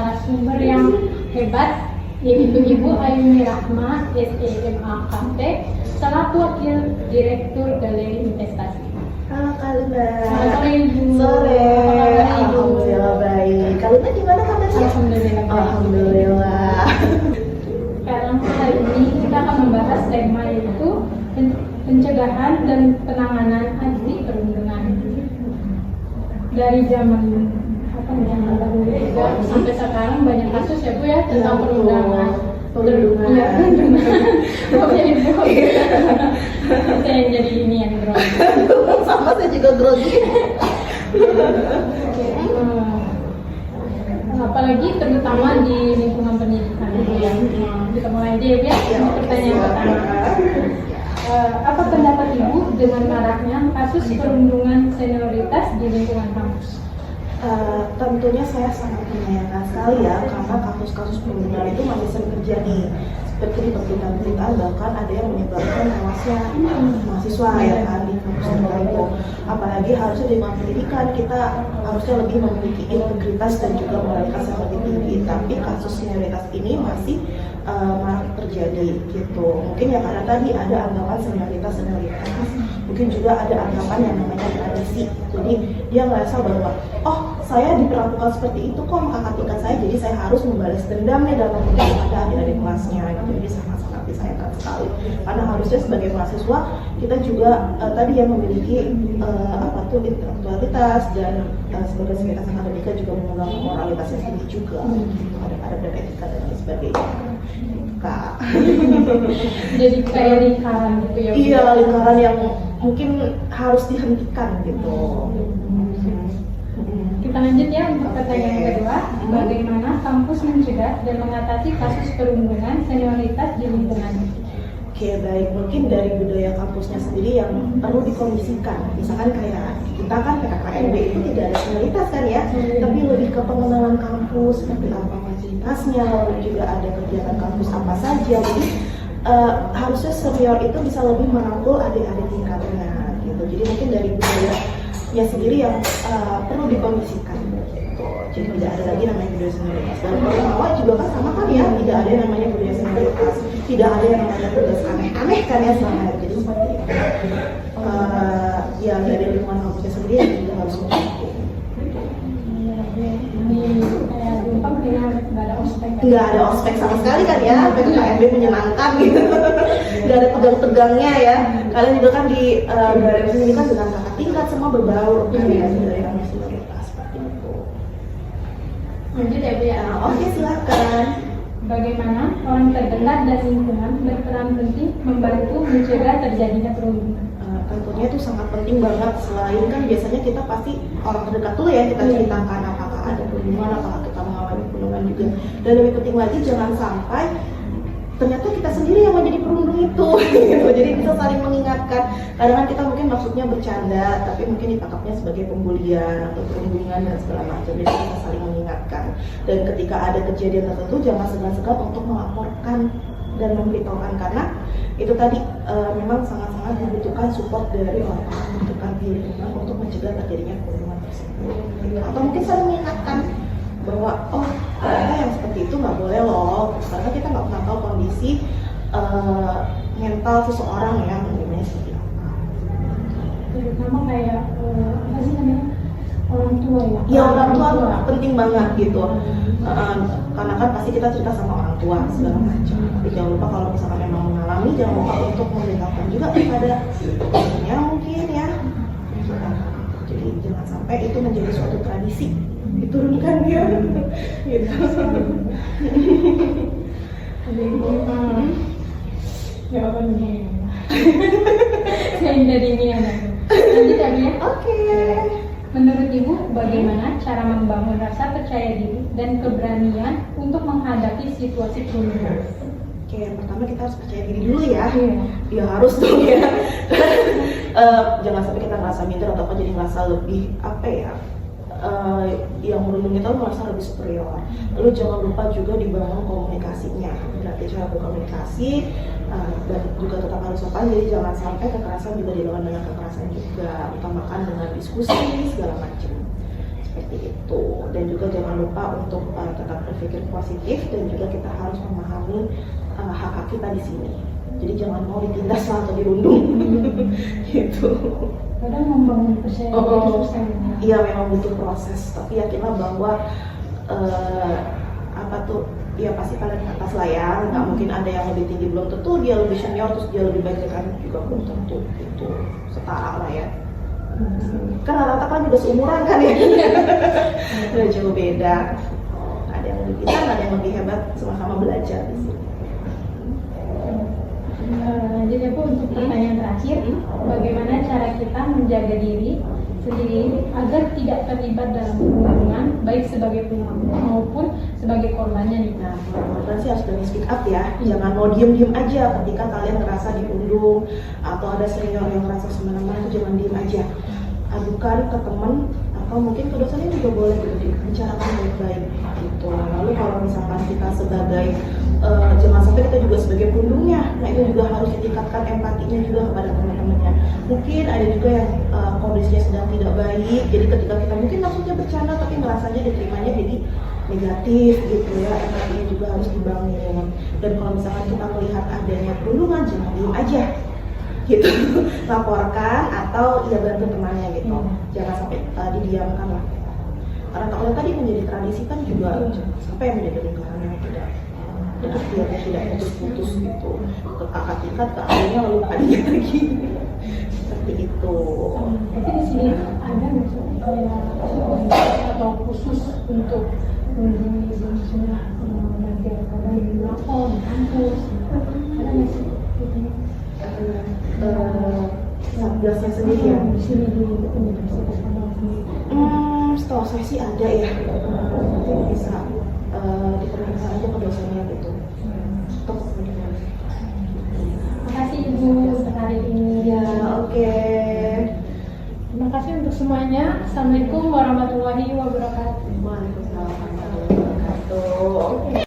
narasumber yang hebat, yaitu Ibu Ayumi Rahma, SEMAKT, selaku Wakil Direktur Galeri Investasi. Halo Kaluna. Selamat sore Ibu. Sore. Apa kabar, Ibu? Alhamdulillah baik. Kaluna gimana kabarnya? Alhamdulillah baik. Alhamdulillah. Sekarang kali ini kita akan membahas tema yaitu pencegahan dan penanganan anti perundungan. Dari zaman dahulu sampai sekarang banyak kasus ya Bu ya tentang perundungan. Perundungan. Iya, perundungan. Oh ya Ibu. Saya yang jadi ini yang grogi. Sama saya juga grogi. Apalagi terutama di lingkungan pendidikan ya. Kita mulai aja ya Bu ya. Pertanyaan pertama. Apa pendapat Ibu dengan maraknya kasus perundungan senioritas di lingkungan kampus? Tentunya saya sangat menyayangkan sekali ya, karena kasus-kasus perundungan itu masih sering terjadi. Seperti di pemberitaan bahkan ada yang menyebabkan tewasnya mahasiswa ya kan di kampus itu. Apalagi harusnya di pendidikan kita harusnya lebih memiliki integritas dan juga moralitas yang lebih tinggi. Tapi kasus senioritas ini masih marak terjadi gitu. Mungkin ya karena tadi ada anggapan senioritas. Mungkin juga ada anggapan yang namanya tradisi. Jadi dia merasa bahwa saya diperlakukan seperti itu kok kakak tingkat saya, jadi saya harus membalas dendam nih dalam konteks pada adik-adik kelasnya gitu. Jadi sangat-sangat disayangkan sekali. Karena harusnya sebagai mahasiswa kita juga tadi yang memiliki intelektualitas dan sebagai sekretas akademika juga menggunakan moralitas yang tinggi juga. Ada dan etika dan lain sebagainya. Kak. Jadi kayak lingkaran gitu ya? Iya, lingkaran yang mungkin harus dihentikan gitu. Kita lanjut ya untuk pertanyaan kedua. Bagaimana kampus mencegah dan mengatasi kasus perundungan senioritas di lingkungan? Oke, baik. Mungkin dari budaya kampusnya sendiri yang perlu dikomisikan. Misalkan kayak kita kan PKKMB itu tidak ada senioritas kan ya, tapi lebih ke pengenalan kampus, seperti apa fasilitasnya, lalu juga ada kegiatan kampus apa saja. Jadi harusnya senior itu bisa lebih merangkul adik-adik tingkatnya gitu. Jadi mungkin dari budayanya sendiri yang perlu dikomisikan gitu. Jadi tidak ada lagi namanya budaya senioritas. Dan awal juga kan sama kan ya, tidak ada yang namanya budaya senioritas, tidak ada yang namanya tugas aneh-aneh kan ya selama ini. Jadi seperti itu. Ya dari lingkungan kampusnya sendiri yang juga harus mendukung. Nggak ada ospek sama sekali kan ya, PKKMB menyenangkan gitu. Nggak ada tegang-tegangnya ya. Kalian juga kan di galeri sini kan dengan kakak tingkat semua berbaur kan ya, dari yang senioritas seperti itu. Lanjut ya Bu ya. Oke, silakan. Bagaimana orang terdekat dan lingkungan berperan penting membantu mencegah terjadinya perundungan? Tentunya itu sangat penting banget. Selain kan biasanya kita pasti orang terdekat dulu ya kita ceritakan apakah ada perundungan, apakah kita mengalami perundungan juga. Dan lebih penting lagi jangan sampai ternyata kita sendiri yang menjadi perundung itu gitu. Jadi bisa saling mengingatkan. Kadang kita mungkin maksudnya bercanda, tapi mungkin ditangkapnya sebagai pembulian atau perundungan dan segala macam. Jadi kita saling mengingatkan. Dan ketika ada kejadian tertentu jangan segan-segan untuk melaporkan dan memberitahukan, karena itu tadi memang sangat-sangat membutuhkan support dari orang-orang terdekat di lingkungan untuk mencegah terjadinya perundungan tersebut. Atau mungkin saling mengingatkan bahwa ternyata yang seperti itu nggak boleh loh, karena kita nggak pernah tahu kondisi mental seseorang yang namanya seperti apa. Terutama kayak apa sih namanya orang tua ya? Iya, orang tua penting banget gitu. Karena kan pasti kita cerita sama orang tua segala macam. Tapi jangan lupa kalau misalkan memang mengalami, jangan lupa untuk memberitahukan juga kepada temannya mungkin ya. Jadi jangan sampai itu menjadi suatu tradisi diturunkan ya. Gitu. Ya apa nih? Saya dari ini ya. Lanjut ya. Oke. Menurut Ibu, bagaimana cara membangun rasa percaya diri dan keberanian untuk menghadapi situasi perundungan? Oke, yang pertama kita harus percaya diri dulu ya. Ya harus dong ya. Jangan sampai kita ngerasa minder atau jadi ngerasa lebih yang merundung kita merasa lebih superior. Lalu jangan lupa juga dibangun komunikasinya. Berarti cara berkomunikasi dan juga tetap harus sopan. Jadi jangan sampai kekerasan juga dilawan dengan kekerasan juga. Utamakan dengan diskusi segala macam. seperti itu. Dan juga jangan lupa untuk tetap berpikir positif, dan juga kita harus memahami hak-hak kita di sini. Jadi jangan mau ditindas atau dirundung gitu. Kadang membangun percaya diri susah. Iya, memang butuh proses, tapi yakinlah bahwa ya pasti paling atas lah ya, nggak mungkin ada yang lebih tinggi, belum tentu dia lebih senior terus dia lebih baik dari juga belum tentu, itu setara lah ya. Kan rata-rata kan juga seumuran kan ya. Udah jauh beda, ada yang lebih pintar, ada yang lebih hebat, sama-sama belajar di sini. Jadi aku untuk pertanyaan terakhir, bagaimana cara kita menjaga diri sendiri agar tidak terlibat dalam hubungan baik sebagai pelaku maupun sebagai korbannya nih? Nah, teman-teman sih harus berani speak up ya. Jangan mau diem-diem aja ketika kalian ngerasa diundung atau ada senior yang ngerasa semena-mena, itu jangan diem aja. Adukan ke teman atau mungkin ke dosennya juga boleh gitu, dibicarakan baik-baik gitu. Lalu kalau misalkan kita sebagai jangan sampai kita juga sebagai pundungnya, nah itu juga harus ditingkatkan empatinya juga kepada teman-temannya. Mungkin ada juga yang kondisinya sedang tidak baik, jadi ketika kita mungkin maksudnya bercanda tapi ngerasanya diterimanya jadi negatif gitu ya, empatinya juga harus dibangun. Dan kalau misalkan kita melihat adanya perundungan, jangan diem aja gitu, laporkan atau ya bantu temannya gitu, jangan sampai didiamkan lah. Karena kalau tadi menjadi tradisi kan juga sampai yang menjadi lingkaran yang tidak akhirnya tidak putus-putus gitu, ke kakak tingkat ke adiknya lalu ke adiknya lagi seperti itu. Tapi di sini ada misalnya kayak atau khusus untuk melindungi maksudnya bagi orang di lapor di kampus, ada nggak sih? Satgasnya sendiri ya? Di sini di universitas kampus. Setahu saya sih ada ya, nanti bisa diperhatikan aja ke dosennya gitu. Makasih Ibu untuk hari ini. Ya, oke. Terima kasih untuk semuanya. Assalamualaikum warahmatullahi wabarakatuh. Waalaikumsalam warahmatullahi wabarakatuh.